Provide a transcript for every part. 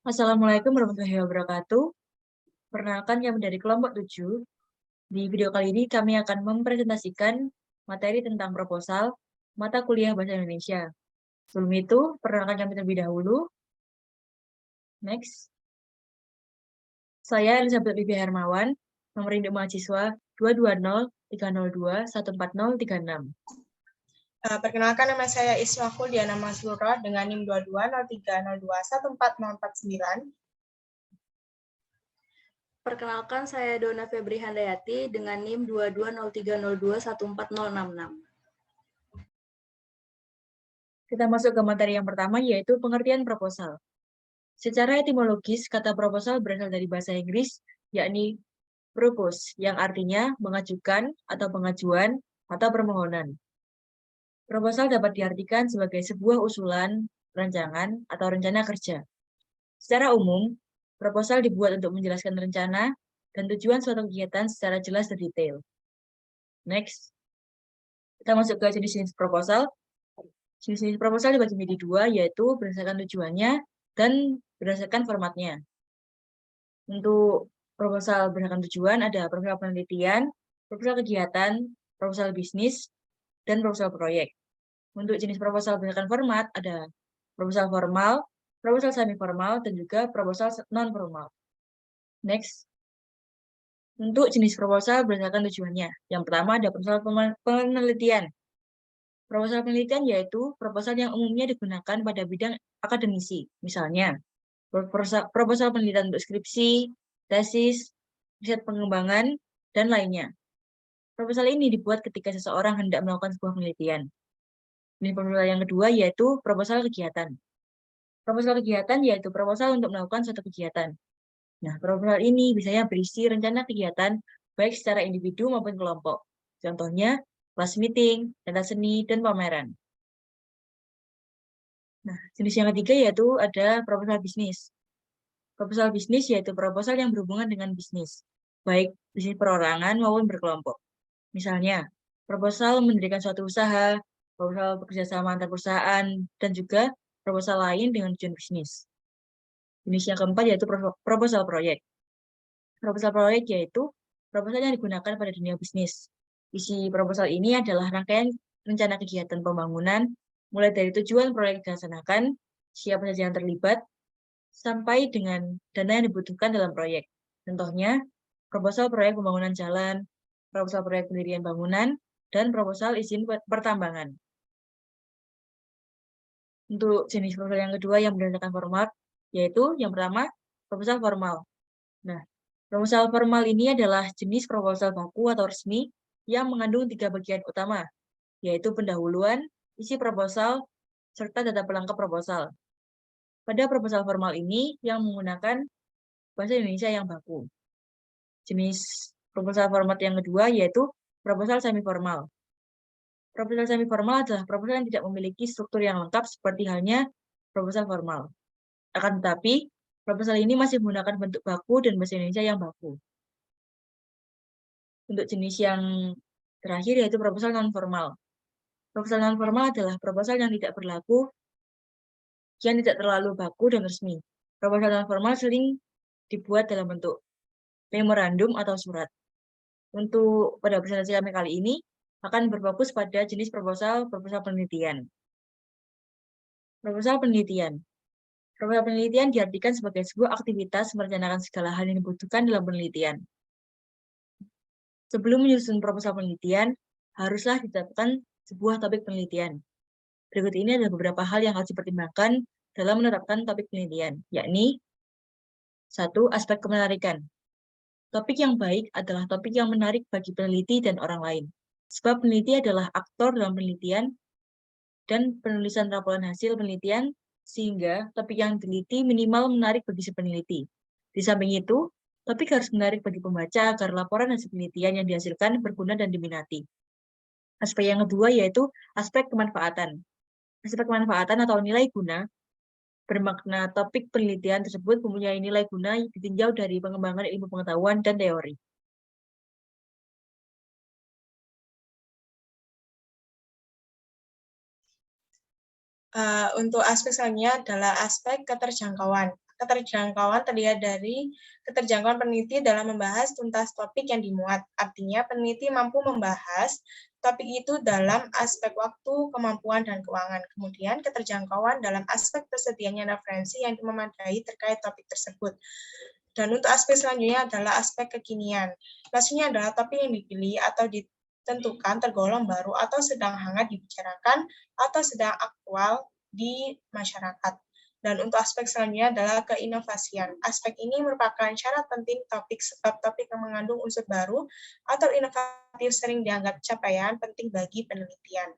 Assalamualaikum warahmatullahi wabarakatuh. Perkenalkan kami dari kelompok 7. Di video kali ini kami akan mempresentasikan materi tentang proposal mata kuliah Bahasa Indonesia. Sebelum itu, perkenalkan kami terlebih dahulu. Next. Saya Elizabeth Bibi Hermawan, nomor induk mahasiswa 220-302-14036. Perkenalkan, nama saya Isma Diana Masrura dengan NIM 2203021449. Perkenalkan, saya Dona Febri Handayati dengan NIM 2203021466. Kita masuk ke materi yang pertama, yaitu pengertian proposal. Secara etimologis, kata proposal berasal dari bahasa Inggris, yakni propose, yang artinya mengajukan atau pengajuan atau permohonan. Proposal dapat diartikan sebagai sebuah usulan, rancangan, atau rencana kerja. Secara umum, proposal dibuat untuk menjelaskan rencana dan tujuan suatu kegiatan secara jelas dan detail. Next, kita masuk ke jenis-jenis proposal. Jenis-jenis proposal dibagi menjadi dua, yaitu berdasarkan tujuannya dan berdasarkan formatnya. Untuk proposal berdasarkan tujuan ada proposal penelitian, proposal kegiatan, proposal bisnis, dan proposal proyek. Untuk jenis proposal berdasarkan format ada proposal formal, proposal semi-formal, dan juga proposal non-formal. Next. Untuk jenis proposal berdasarkan tujuannya. Yang pertama ada proposal penelitian. Proposal penelitian yaitu proposal yang umumnya digunakan pada bidang akademisi. Misalnya, proposal penelitian untuk skripsi, tesis, riset pengembangan, dan lainnya. Proposal ini dibuat ketika seseorang hendak melakukan sebuah penelitian. Jenis proposal yang kedua yaitu proposal kegiatan. Proposal kegiatan yaitu proposal untuk melakukan suatu kegiatan. Nah, proposal ini biasanya berisi rencana kegiatan baik secara individu maupun kelompok. Contohnya, kelas meeting, pentas seni, dan pameran. Nah, jenis yang ketiga yaitu ada proposal bisnis. Proposal bisnis yaitu proposal yang berhubungan dengan bisnis, baik bisnis perorangan maupun berkelompok. Misalnya, proposal mendirikan suatu usaha, proposal bekerjasama antar perusahaan, dan juga proposal lain dengan tujuan bisnis. Jenis yang keempat yaitu proposal proyek. Proposal proyek yaitu proposal yang digunakan pada dunia bisnis. Isi proposal ini adalah rangkaian rencana kegiatan pembangunan, mulai dari tujuan proyek dilaksanakan, siapa saja yang terlibat, sampai dengan dana yang dibutuhkan dalam proyek. Contohnya, proposal proyek pembangunan jalan, proposal proyek pendirian bangunan, dan proposal izin pertambangan. Untuk jenis proposal yang kedua yang berdasarkan format, yaitu yang pertama, proposal formal. Nah, proposal formal ini adalah jenis proposal baku atau resmi yang mengandung 3 bagian utama, yaitu pendahuluan, isi proposal, serta data pelengkap proposal. Pada proposal formal ini yang menggunakan bahasa Indonesia yang baku. Jenis proposal format yang kedua yaitu proposal semi-formal. Proposal semi-formal adalah proposal yang tidak memiliki struktur yang lengkap seperti halnya proposal formal. Akan tetapi, proposal ini masih menggunakan bentuk baku dan bahasa Indonesia yang baku. Untuk jenis yang terakhir yaitu proposal non-formal. Proposal non-formal adalah proposal yang tidak berlaku, yang tidak terlalu baku dan resmi. Proposal non-formal sering dibuat dalam bentuk memorandum atau surat. Untuk pada presentasi kami kali ini akan berfokus pada jenis proposal penelitian. Proposal penelitian. Proposal penelitian diartikan sebagai sebuah aktivitas merencanakan segala hal yang dibutuhkan dalam penelitian. Sebelum menyusun proposal penelitian, haruslah ditetapkan sebuah topik penelitian. Berikut ini adalah beberapa hal yang harus dipertimbangkan dalam menetapkan topik penelitian, yakni 1. Aspek kemenarikan. Topik yang baik adalah topik yang menarik bagi peneliti dan orang lain. Sebab peneliti adalah aktor dalam penelitian dan penulisan laporan hasil penelitian, sehingga topik yang diteliti minimal menarik bagi si peneliti. Di samping itu, topik harus menarik bagi pembaca agar laporan hasil penelitian yang dihasilkan berguna dan diminati. Aspek yang kedua yaitu aspek kemanfaatan. Aspek kemanfaatan atau nilai guna bermakna topik penelitian tersebut mempunyai nilai guna ditinjau dari pengembangan ilmu pengetahuan dan teori. Untuk aspek selanjutnya adalah aspek keterjangkauan. Keterjangkauan terlihat dari keterjangkauan peneliti dalam membahas tuntas topik yang dimuat. Artinya, peneliti mampu membahas topik itu dalam aspek waktu, kemampuan, dan keuangan. Kemudian, keterjangkauan dalam aspek tersedianya referensi yang memadai terkait topik tersebut. Dan untuk aspek selanjutnya adalah aspek kekinian. Maksudnya adalah topik yang dipilih atau ditentukan tergolong baru atau sedang hangat dibicarakan atau sedang aktual di masyarakat. Dan untuk aspek selanjutnya adalah keinovasian. Aspek ini merupakan syarat penting topik sebab topik yang mengandung unsur baru atau inovatif sering dianggap capaian penting bagi penelitian.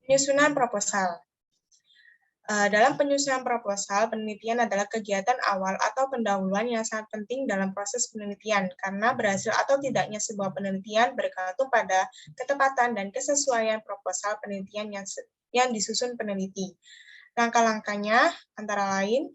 Penyusunan proposal. Dalam penyusunan proposal, penelitian adalah kegiatan awal atau pendahuluan yang sangat penting dalam proses penelitian, karena berhasil atau tidaknya sebuah penelitian bergantung pada ketepatan dan kesesuaian proposal penelitian yang disusun peneliti. Langkah-langkahnya antara lain,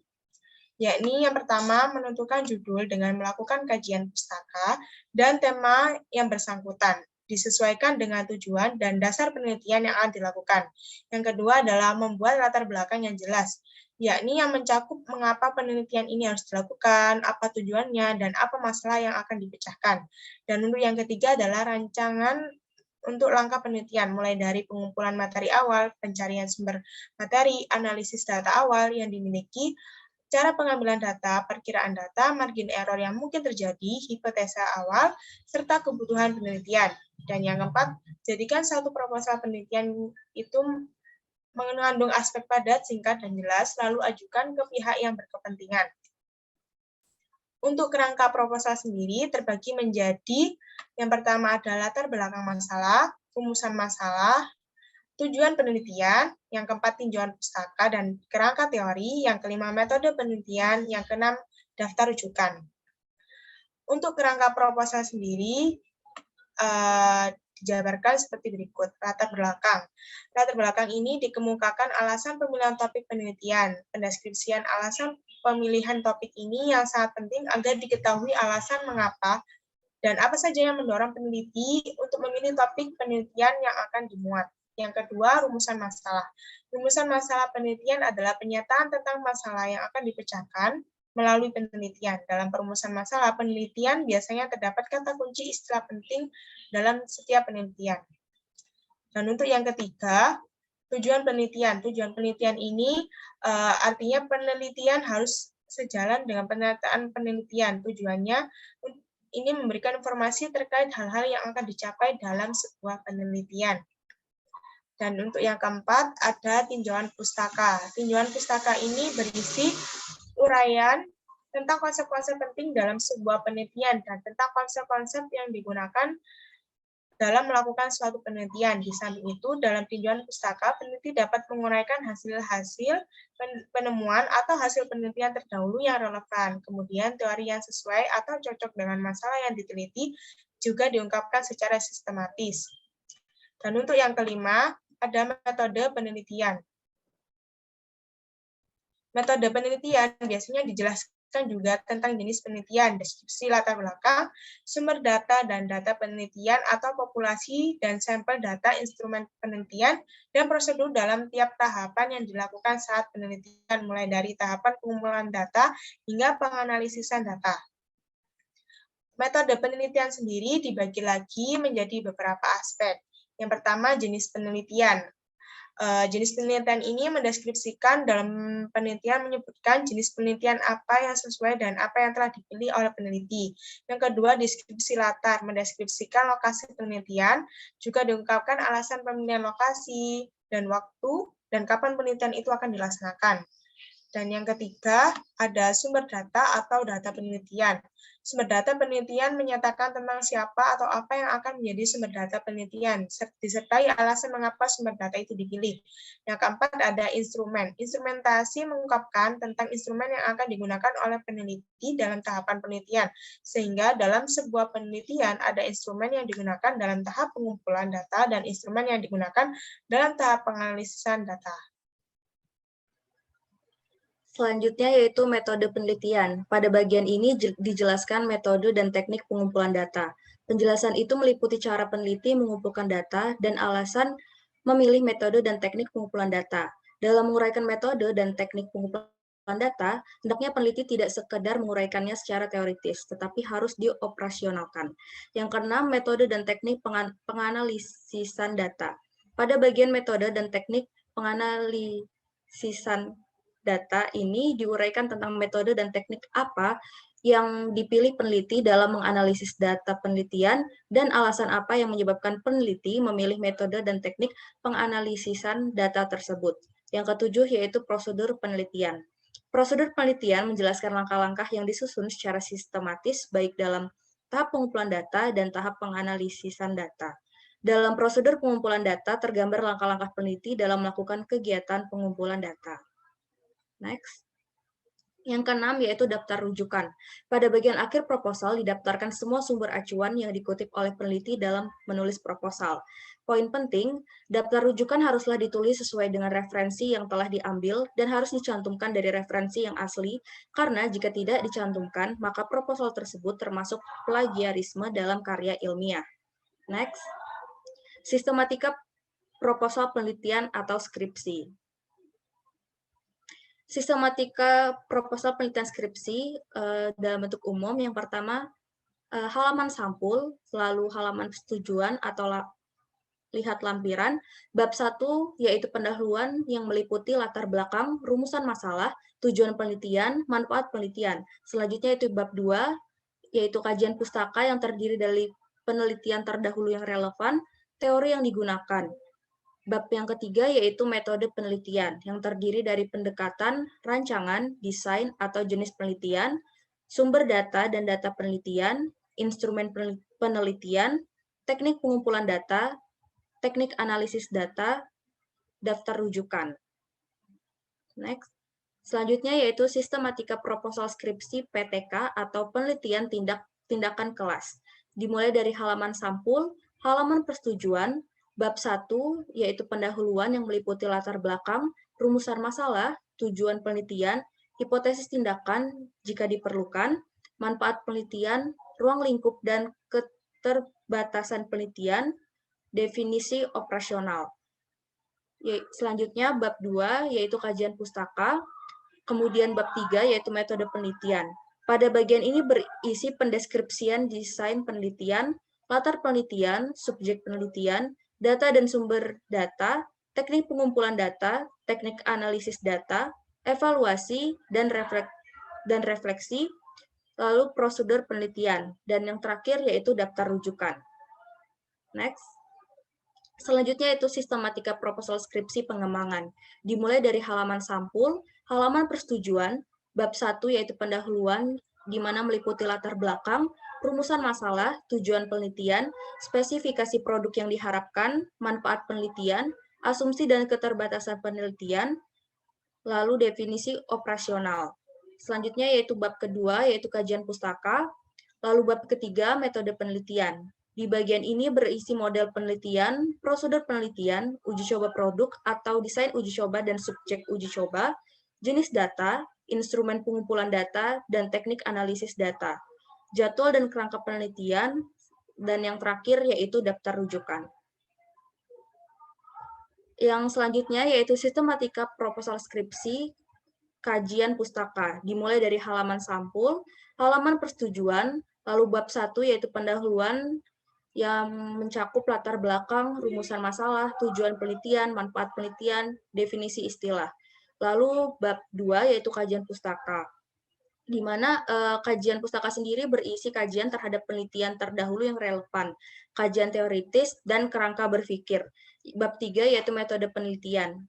yakni yang pertama menentukan judul dengan melakukan kajian pustaka dan tema yang bersangkutan, disesuaikan dengan tujuan dan dasar penelitian yang akan dilakukan. Yang kedua adalah membuat latar belakang yang jelas, yakni yang mencakup mengapa penelitian ini harus dilakukan, apa tujuannya, dan apa masalah yang akan dipecahkan. Dan untuk yang ketiga adalah rancangan untuk langkah penelitian, mulai dari pengumpulan materi awal, pencarian sumber materi, analisis data awal yang dimiliki, cara pengambilan data, perkiraan data, margin error yang mungkin terjadi, hipotesa awal, serta kebutuhan penelitian. Dan yang keempat, jadikan satu proposal penelitian itu mengandung aspek padat, singkat, dan jelas, lalu ajukan ke pihak yang berkepentingan. Untuk kerangka proposal sendiri terbagi menjadi yang pertama adalah latar belakang masalah, rumusan masalah, tujuan penelitian, yang keempat tinjauan pustaka dan kerangka teori, yang kelima metode penelitian, yang keenam daftar rujukan. Untuk kerangka proposal sendiri dijabarkan seperti berikut. Latar belakang. Latar belakang ini dikemukakan alasan pemilihan topik penelitian, pendeskripsian alasan pemilihan topik ini yang sangat penting agar diketahui alasan mengapa dan apa saja yang mendorong peneliti untuk memilih topik penelitian yang akan dimuat. Yang kedua, rumusan masalah. Rumusan masalah penelitian adalah penyataan tentang masalah yang akan dipecahkan melalui penelitian. Dalam perumusan masalah penelitian biasanya terdapat kata kunci istilah penting dalam setiap penelitian. Dan untuk yang ketiga, tujuan penelitian. Tujuan penelitian ini artinya penelitian harus sejalan dengan penataan penelitian. Tujuannya ini memberikan informasi terkait hal-hal yang akan dicapai dalam sebuah penelitian. Dan untuk yang keempat, ada tinjauan pustaka. Tinjauan pustaka ini berisi uraian tentang konsep-konsep penting dalam sebuah penelitian dan tentang konsep-konsep yang digunakan dalam melakukan suatu penelitian. Di samping itu, dalam tinjauan pustaka, peneliti dapat menguraikan hasil-hasil penemuan atau hasil penelitian terdahulu yang relevan. Kemudian, teori yang sesuai atau cocok dengan masalah yang diteliti juga diungkapkan secara sistematis. Dan untuk yang kelima, ada metode penelitian. Metode penelitian biasanya dijelaskan juga tentang jenis penelitian, deskripsi latar belakang, sumber data dan data penelitian atau populasi dan sampel data instrumen penelitian, dan prosedur dalam tiap tahapan yang dilakukan saat penelitian, mulai dari tahapan pengumpulan data hingga penganalisisan data. Metode penelitian sendiri dibagi lagi menjadi beberapa aspek. Yang pertama, jenis penelitian. Jenis penelitian ini mendeskripsikan dalam penelitian menyebutkan jenis penelitian apa yang sesuai dan apa yang telah dipilih oleh peneliti. Yang kedua, deskripsi latar, mendeskripsikan lokasi penelitian, juga diungkapkan alasan pemilihan lokasi dan waktu dan kapan penelitian itu akan dilaksanakan. Dan yang ketiga, ada sumber data atau data penelitian. Sumber data penelitian menyatakan tentang siapa atau apa yang akan menjadi sumber data penelitian, disertai alasan mengapa sumber data itu dipilih. Yang keempat, ada instrumen. Instrumentasi mengungkapkan tentang instrumen yang akan digunakan oleh peneliti dalam tahapan penelitian, sehingga dalam sebuah penelitian ada instrumen yang digunakan dalam tahap pengumpulan data dan instrumen yang digunakan dalam tahap penganalisan data. Selanjutnya yaitu metode penelitian. Pada bagian ini dijelaskan metode dan teknik pengumpulan data. Penjelasan itu meliputi cara peneliti mengumpulkan data dan alasan memilih metode dan teknik pengumpulan data. Dalam menguraikan metode dan teknik pengumpulan data, hendaknya peneliti tidak sekedar menguraikannya secara teoritis, tetapi harus dioperasionalkan. Yang keenam, metode dan teknik penganalisisan data. Pada bagian metode dan teknik penganalisisan data ini diuraikan tentang metode dan teknik apa yang dipilih peneliti dalam menganalisis data penelitian dan alasan apa yang menyebabkan peneliti memilih metode dan teknik penganalisisan data tersebut. Yang ketujuh yaitu prosedur penelitian. Prosedur penelitian menjelaskan langkah-langkah yang disusun secara sistematis baik dalam tahap pengumpulan data dan tahap penganalisisan data. Dalam prosedur pengumpulan data tergambar langkah-langkah peneliti dalam melakukan kegiatan pengumpulan data. Next. Yang keenam yaitu daftar rujukan. Pada bagian akhir proposal didaftarkan semua sumber acuan yang dikutip oleh peneliti dalam menulis proposal. Poin penting, daftar rujukan haruslah ditulis sesuai dengan referensi yang telah diambil dan harus dicantumkan dari referensi yang asli, karena jika tidak dicantumkan, maka proposal tersebut termasuk plagiarisme dalam karya ilmiah. Next. Sistematika proposal penelitian atau skripsi. Sistematika proposal penelitian skripsi dalam bentuk umum, yang pertama halaman sampul, lalu halaman persetujuan atau lihat lampiran. Bab 1 yaitu pendahuluan yang meliputi latar belakang, rumusan masalah, tujuan penelitian, manfaat penelitian. Selanjutnya itu bab 2 yaitu kajian pustaka yang terdiri dari penelitian terdahulu yang relevan, teori yang digunakan. Bab yang ketiga yaitu metode penelitian yang terdiri dari pendekatan, rancangan, desain atau jenis penelitian, sumber data dan data penelitian, instrumen penelitian, teknik pengumpulan data, teknik analisis data, daftar rujukan. Next. Selanjutnya yaitu sistematika proposal skripsi PTK atau penelitian tindakan kelas. Dimulai dari halaman sampul, halaman persetujuan, bab 1 yaitu pendahuluan yang meliputi latar belakang, rumusan masalah, tujuan penelitian, hipotesis tindakan jika diperlukan, manfaat penelitian, ruang lingkup dan keterbatasan penelitian, definisi operasional. Selanjutnya bab 2 yaitu kajian pustaka, kemudian bab 3 yaitu metode penelitian. Pada bagian ini berisi pendeskripsian desain penelitian, latar penelitian, subjek penelitian, data dan sumber data, teknik pengumpulan data, teknik analisis data, evaluasi dan refleksi, lalu prosedur penelitian, dan yang terakhir yaitu daftar rujukan. Next. Selanjutnya itu sistematika proposal skripsi pengembangan. Dimulai dari halaman sampul, halaman persetujuan, bab 1 yaitu pendahuluan di mana meliputi latar belakang, rumusan masalah, tujuan penelitian, spesifikasi produk yang diharapkan, manfaat penelitian, asumsi dan keterbatasan penelitian, lalu definisi operasional. Selanjutnya yaitu bab kedua yaitu kajian pustaka, lalu bab ketiga metode penelitian. Di bagian ini berisi model penelitian, prosedur penelitian, uji coba produk atau desain uji coba dan subjek uji coba, jenis data, instrumen pengumpulan data, dan teknik analisis data, jadwal dan kerangka penelitian, dan yang terakhir yaitu daftar rujukan. Yang selanjutnya yaitu sistematika proposal skripsi, kajian pustaka, dimulai dari halaman sampul, halaman persetujuan, lalu bab 1 yaitu pendahuluan yang mencakup latar belakang, rumusan masalah, tujuan penelitian, manfaat penelitian, definisi istilah. Lalu bab 2 yaitu kajian pustaka, di mana kajian pustaka sendiri berisi kajian terhadap penelitian terdahulu yang relevan, kajian teoritis, dan kerangka berpikir. Bab 3 yaitu metode penelitian,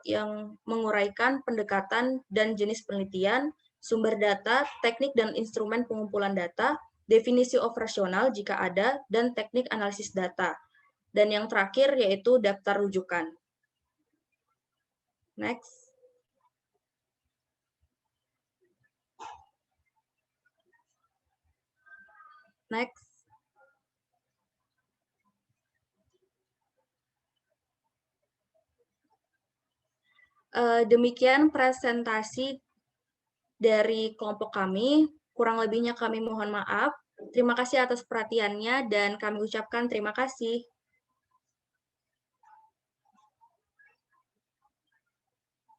yang menguraikan pendekatan dan jenis penelitian, sumber data, teknik dan instrumen pengumpulan data, definisi operasional jika ada, dan teknik analisis data. Dan yang terakhir yaitu daftar rujukan. Next. Next. Demikian presentasi dari kelompok kami. Kurang lebihnya kami mohon maaf. Terima kasih atas perhatiannya dan kami ucapkan terima kasih.